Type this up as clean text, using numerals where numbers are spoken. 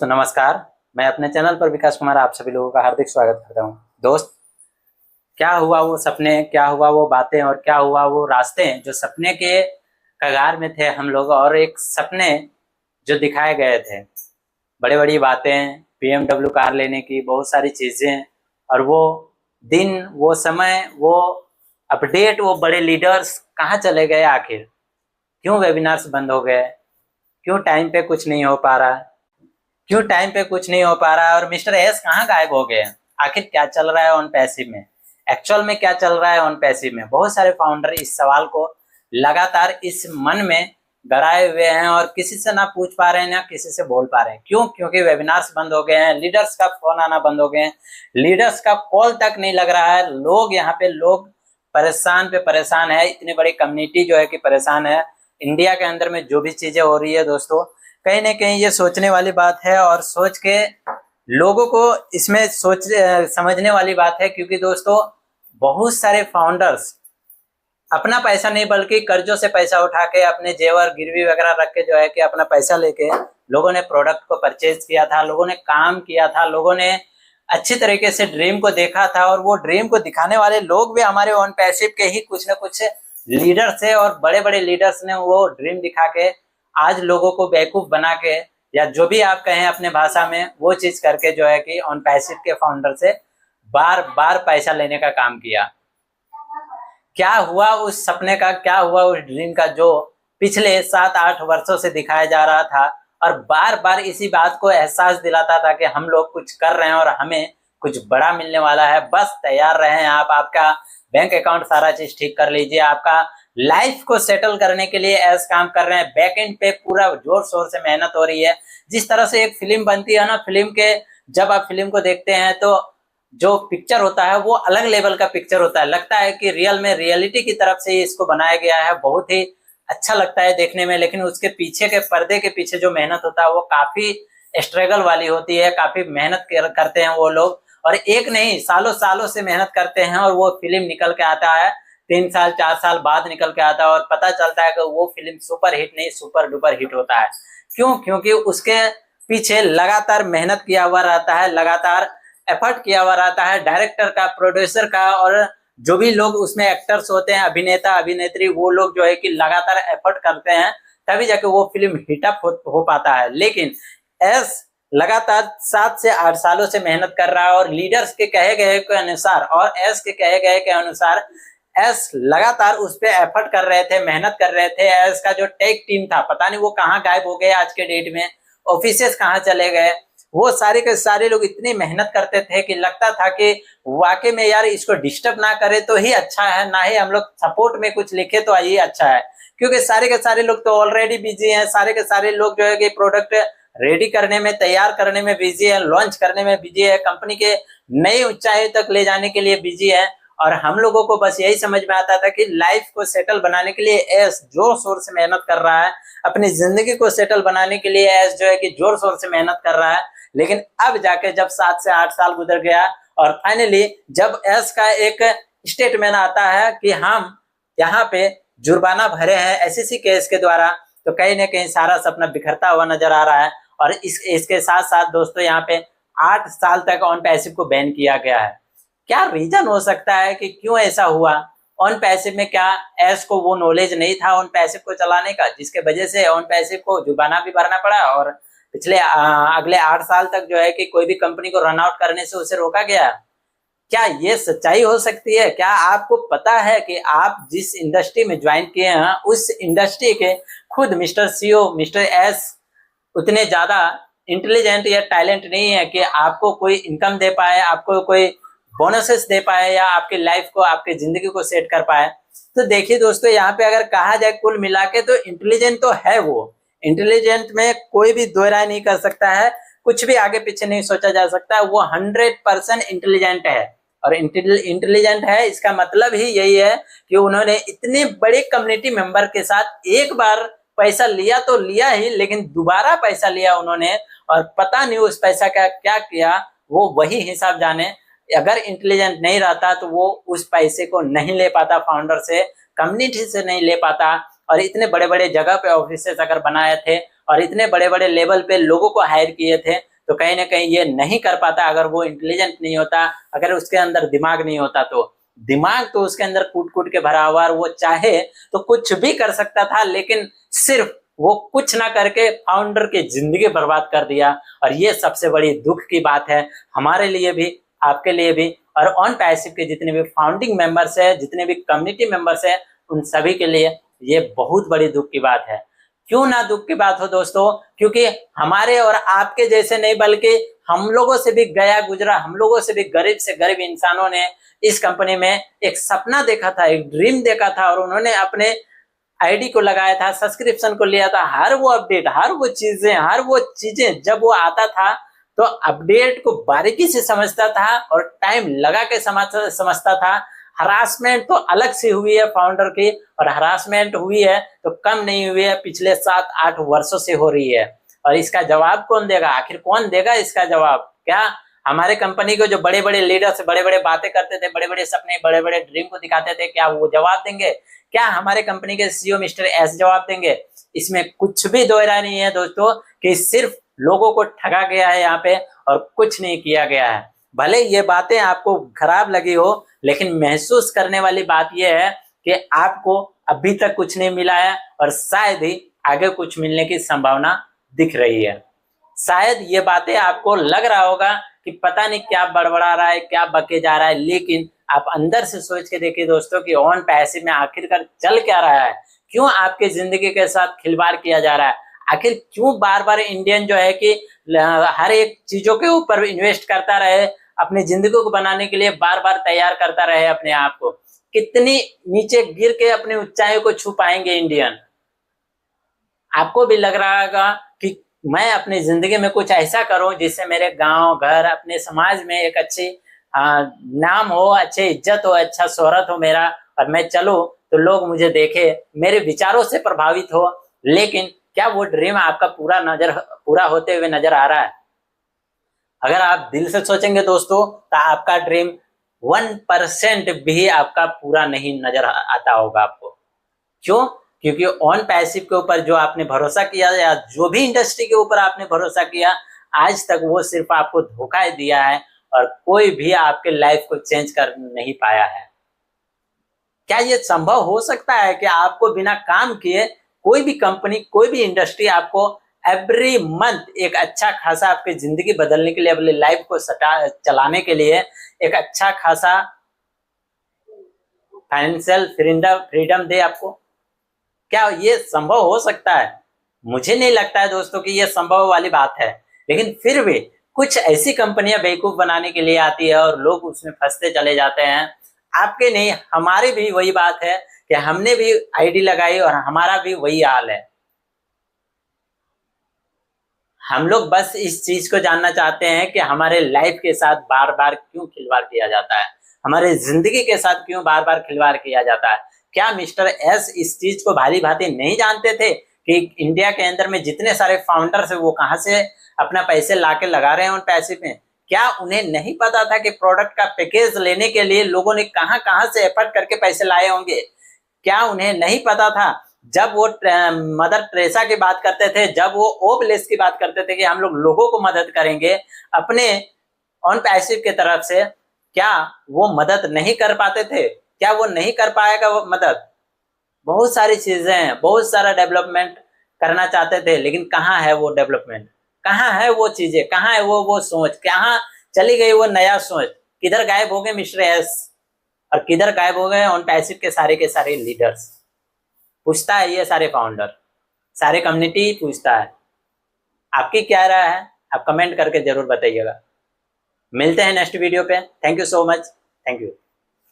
दोस्तों नमस्कार। मैं अपने चैनल पर विकास कुमार आप सभी लोगों का हार्दिक स्वागत करता हूं। दोस्त, क्या हुआ वो सपने, क्या हुआ वो बातें और क्या हुआ वो रास्ते जो सपने के कगार में थे हम लोग, और एक सपने जो दिखाए गए थे, बड़ी बड़ी बातें, BMW कार लेने की, बहुत सारी चीजें, और वो दिन, वो समय, वो अपडेट, वो बड़े लीडर्स कहाँ चले गए आखिर? क्यों वेबिनार्स बंद हो गए? क्यों टाइम पे कुछ नहीं हो पा रहा? क्यों टाइम पे कुछ नहीं हो पा रहा है? और मिस्टर एस कहाँ गायब हो गए? आखिर क्या चल रहा है ऑन पैसिव में? एक्चुअल में क्या चल रहा है ऑन पैसिव में? बहुत सारे फाउंडर इस सवाल को लगातार इस मन में गड़ाए हुए हैं और किसी से ना पूछ पा रहे हैं, ना किसी से बोल पा रहे हैं। क्यों? क्योंकि वेबिनार्स बंद हो गए हैं, लीडर्स का फोन आना बंद हो गए हैं, लीडर्स का कॉल तक नहीं लग रहा है। लोग यहाँ पे लोग परेशान पे परेशान है, इतनी बड़ी कम्युनिटी जो है कि परेशान है। इंडिया के अंदर में जो भी चीजें हो रही है दोस्तों, कहीं ना कहीं ये सोचने वाली बात है, और सोच के लोगों को इसमें सोच समझने वाली बात है। क्योंकि दोस्तों बहुत सारे फाउंडर्स अपना पैसा नहीं बल्कि कर्जों से पैसा उठा के, अपने जेवर गिरवी वगैरह रख के जो है कि अपना पैसा लेके लोगों ने प्रोडक्ट को परचेज किया था, लोगों ने काम किया था, लोगों ने अच्छी तरीके से ड्रीम को देखा था। और वो ड्रीम को दिखाने वाले लोग भी हमारे ऑन पैसिव के ही कुछ ना कुछ लीडर्स है, और बड़े बड़े लीडर्स ने वो ड्रीम दिखा के आज लोगों को बेवकूफ बना के, या जो भी आप कहें अपने भाषा में, वो चीज करके जो है कि ऑन पैसिव के फाउंडर से बार बार पैसा लेने का काम किया। क्या हुआ उस सपने का, क्या हुआ उस ड्रीम का जो पिछले 7-8 वर्षों से दिखाया जा रहा था, और बार बार इसी बात को एहसास दिलाता था कि हम लोग कुछ कर रहे हैं और हमें कुछ बड़ा मिलने वाला है। बस तैयार रहें आप, आपका बैंक अकाउंट सारा चीज ठीक कर लीजिए, आपका लाइफ को सेटल करने के लिए ऐसा काम कर रहे हैं। बैक एंड पे पूरा जोर शोर से मेहनत हो रही है। जिस तरह से एक फिल्म बनती है ना, फिल्म के जब आप फिल्म को देखते हैं तो जो पिक्चर होता है वो अलग लेवल का पिक्चर होता है, लगता है कि रियल में रियलिटी की तरफ से इसको बनाया गया है, बहुत ही अच्छा लगता है देखने में। लेकिन उसके पीछे के पर्दे के पीछे जो मेहनत होता है वो काफी स्ट्रगल वाली होती है, काफी मेहनत करते हैं वो लोग, और एक नहीं सालों सालों से मेहनत करते हैं, और वो फिल्म निकल के आता है 3 साल 4 साल बाद निकल के आता है, और पता चलता है कि वो फिल्म सुपर हिट नहीं सुपर डुपर हिट होता है। क्यों? क्योंकि उसके पीछे लगातार मेहनत किया हुआ रहता है, लगातार एफर्ट किया हुआ रहता है, डायरेक्टर का, प्रोड्यूसर का, और जो भी लोग उसमें एक्टर्स होते हैं, अभिनेता अभिनेत्री, वो लोग जो है कि लगातार एफर्ट करते हैं, तभी जाके वो फिल्म हिटअप हो पाता है। लेकिन एस लगातार 7 से 8 सालों से मेहनत कर रहा है, और लीडर्स के कहे गए के अनुसार और एस के कहे गए के अनुसार एस लगातार उस पर एफर्ट कर रहे थे, मेहनत कर रहे थे। एस का जो टेक टीम था, पता नहीं वो कहाँ गायब हो गए आज के डेट में, ऑफिसेस कहाँ चले गए। वो सारे के सारे लोग इतनी मेहनत करते थे कि लगता था कि वाकई में यार इसको डिस्टर्ब ना करे तो ही अच्छा है, ना ही हम लोग सपोर्ट में कुछ लिखे तो ये अच्छा है। क्योंकि सारे के सारे लोग तो ऑलरेडी बिजी हैं, सारे के सारे लोग जो है कि प्रोडक्ट रेडी करने में, तैयार करने में बिजी है, लॉन्च करने में बिजी है, कंपनी के नई ऊंचाई तक ले जाने के लिए बिजी है। और हम लोगों को बस यही समझ में आता था कि लाइफ को सेटल बनाने के लिए एस जोर शोर से मेहनत कर रहा है, अपनी जिंदगी को सेटल बनाने के लिए एस जो है कि जोर शोर से मेहनत कर रहा है। लेकिन अब जाके जब 7 से 8 साल गुजर गया, और फाइनली जब एस का एक स्टेटमेंट आता है कि हम यहाँ पे जुर्माना भरे हैं एसएससी केस के द्वारा, तो कहीं ना कहीं सारा सपना बिखरता हुआ नजर आ रहा है। और इसके साथ साथ दोस्तों यहाँ पे 8 साल तक ऑन पैसिव को बैन किया गया है। क्या रीजन हो सकता है कि क्यों ऐसा हुआ? ऑन पैसिव में क्या एस को वो नॉलेज नहीं था ऑन पैसिव को चलाने का, जिसके वजह से ऑन पैसिव को जुर्माना भी भरना पड़ा, और पिछले अगले 8 साल तक जो है कि कोई भी कंपनी को रन आउट करने से उसे रोका गया? क्या ये सच्चाई हो सकती है? क्या आपको पता है कि आप जिस इंडस्ट्री में ज्वाइन किए हैं उस इंडस्ट्री के खुद मिस्टर सीईओ मिस्टर एस उतने ज्यादा इंटेलिजेंट या टैलेंट नहीं है कि आपको कोई इनकम दे पाए, आपको कोई बोनसेस दे पाए, या आपकी लाइफ को, आपकी जिंदगी को सेट कर पाए? तो देखिए दोस्तों, यहाँ पे अगर कहा जाए कुल मिला के तो इंटेलिजेंट तो है वो, इंटेलिजेंट में कोई भी दो राय नहीं कर सकता है, कुछ भी आगे पीछे नहीं सोचा जा सकता है। वो 100% इंटेलिजेंट है, और इंटेलिजेंट है इसका मतलब ही यही है कि उन्होंने इतनी बड़ी कम्युनिटी मेंबर के साथ एक बार पैसा लिया तो लिया ही, लेकिन दोबारा पैसा लिया उन्होंने, और पता नहीं उस पैसा का क्या किया, वो वही हिसाब जाने। अगर इंटेलिजेंट नहीं रहता तो वो उस पैसे को नहीं ले पाता, फाउंडर से, कम्युनिटी से नहीं ले पाता, और इतने बड़े बड़े जगह पे ऑफिसेस अगर बनाए थे और इतने बड़े बड़े लेवल पे लोगों को हायर किए थे, तो कहीं ना कहीं ये नहीं कर पाता अगर वो इंटेलिजेंट नहीं होता, अगर उसके अंदर दिमाग नहीं होता। तो दिमाग तो उसके अंदर कूट कूट के भरा हुआ, और वो चाहे तो कुछ भी कर सकता था, लेकिन सिर्फ वो कुछ ना करके फाउंडर की जिंदगी बर्बाद कर दिया। और ये सबसे बड़ी दुख की बात है हमारे लिए भी, आपके लिए भी, और ऑन पैसिव के जितने भी फाउंडिंग मेंबर्स है, जितने भी कम्युनिटी मेंबर्स है, उन सभी के लिए ये बहुत बड़ी दुख की बात है। क्यों ना दुख की बात हो दोस्तों, क्योंकि हमारे और आपके जैसे नहीं बल्कि हम लोगों से भी गया गुजरा, हम लोगों से भी गरीब से गरीब इंसानों ने इस कंपनी में एक सपना देखा था, एक ड्रीम देखा था, और उन्होंने अपने आईडी को लगाया था, सब्सक्रिप्शन को लिया था। हर वो अपडेट, हर वो चीजें जब वो आता था तो अपडेट को बारीकी से समझता था और टाइम लगा के समझता था। हरासमेंट तो अलग से हुई है फाउंडर की, और हरासमेंट हुई है तो कम नहीं हुई है, पिछले 7-8 वर्षों से हो रही है। और इसका जवाब कौन देगा? आखिर कौन देगा इसका जवाब? क्या हमारे कंपनी को जो बड़े बड़े लीडर्स बड़े बड़े बातें करते थे, बड़े बड़े सपने, बड़े बड़े ड्रीम को दिखाते थे, क्या वो जवाब देंगे? क्या हमारे कंपनी के सीईओ मिस्टर एस जवाब देंगे? इसमें कुछ भी दो राय नहीं है दोस्तों कि सिर्फ लोगों को ठगा गया है यहाँ पे और कुछ नहीं किया गया है। भले ये बातें आपको खराब लगी हो, लेकिन महसूस करने वाली बात यह है कि आपको अभी तक कुछ नहीं मिला है और शायद ही आगे कुछ मिलने की संभावना दिख रही है। शायद ये बातें आपको लग रहा होगा कि पता नहीं क्या बड़बड़ा रहा है, क्या बके जा रहा है, लेकिन आप अंदर से सोच के देखिए दोस्तों कि ऑन पैसिव में आखिरकार चल क्या रहा है। क्यों आपके जिंदगी के साथ खिलवाड़ किया जा रहा है? आखिर क्यों बार बार इंडियन जो है कि हर एक चीजों के ऊपर इन्वेस्ट करता रहे, अपनी जिंदगी को बनाने के लिए बार बार तैयार करता रहे अपने आप को? कितनी नीचे गिर के अपनी ऊंचाई को छू पाएंगे इंडियन? आपको भी लग रहा होगा कि मैं अपनी जिंदगी में कुछ ऐसा करूं जिससे मेरे गांव घर अपने समाज में एक अच्छी नाम हो, अच्छी इज्जत हो, अच्छा शोहरत हो मेरा, और मैं चलूं तो लोग मुझे देखे, मेरे विचारों से प्रभावित हो। लेकिन क्या वो ड्रीम आपका पूरा होते हुए नजर आ रहा है? अगर आप दिल से सोचेंगे दोस्तों तो आपका ड्रीम 1% भी आपका पूरा नहीं नजर आता होगा आपको। क्यों? क्योंकि ऑन पैसिव के ऊपर जो आपने भरोसा किया या जो भी इंडस्ट्री के ऊपर आपने भरोसा किया, आज तक वो सिर्फ आपको धोखा दिया है और कोई भी आपके लाइफ को चेंज कर नहीं पाया है। क्या ये संभव हो सकता है कि आपको बिना काम किए कोई भी कंपनी, कोई भी इंडस्ट्री आपको एवरी मंथ एक अच्छा खासा आपकी जिंदगी बदलने के लिए, अपनी लाइफ को चलाने के लिए एक अच्छा खासा फाइनेंशियल फ्रीडम दे आपको? क्या ये संभव हो सकता है? मुझे नहीं लगता है दोस्तों कि ये संभव वाली बात है। लेकिन फिर भी कुछ ऐसी कंपनियां बेवकूफ बनाने के लिए आती है और लोग उसमें फंसते चले जाते हैं। आपके नहीं, हमारी भी वही बात है कि हमने भी आईडी लगाई और हमारा भी वही हाल है। हम लोग बस इस चीज को जानना चाहते हैं कि हमारे लाइफ के साथ बार बार क्यों खिलवाड़ किया जाता है, हमारे जिंदगी के साथ क्यों बार बार खिलवाड़ किया जाता है। क्या मिस्टर एस इस चीज को भाली भांति नहीं जानते थे कि इंडिया के अंदर में जितने सारे फाउंडर्स है वो कहाँ से अपना पैसे लाके लगा रहे हैं उन पैसे में? क्या उन्हें नहीं पता था कि प्रोडक्ट का पैकेज लेने के लिए लोगों ने कहाँ कहाँ से एफर्ट करके पैसे लाए होंगे? क्या उन्हें नहीं पता था जब वो मदर टेरेसा की बात करते थे, जब वो ओबलेस की बात करते थे कि हम लोग लोगों को मदद करेंगे अपने ऑन पैसिव के तरफ से, क्या वो मदद नहीं कर पाते थे? क्या वो नहीं कर पाएगा वो मदद? बहुत सारी चीजें हैं, बहुत सारा डेवलपमेंट करना चाहते थे, लेकिन कहाँ है वो डेवलपमेंट? कहाँ है वो चीजें? कहाँ है वो सोच? कहाँ चली गई वो नया सोच? किधर गायब हो गए मिस्टर एस और किधर गायब हो गए ऑन पैसिव के सारे लीडर्स? पूछता है ये सारे फाउंडर, सारे कम्युनिटी पूछता है। आपकी क्या राय है? आप कमेंट करके जरूर बताइएगा। मिलते हैं नेक्स्ट वीडियो पे। Thank you so much. Thank you.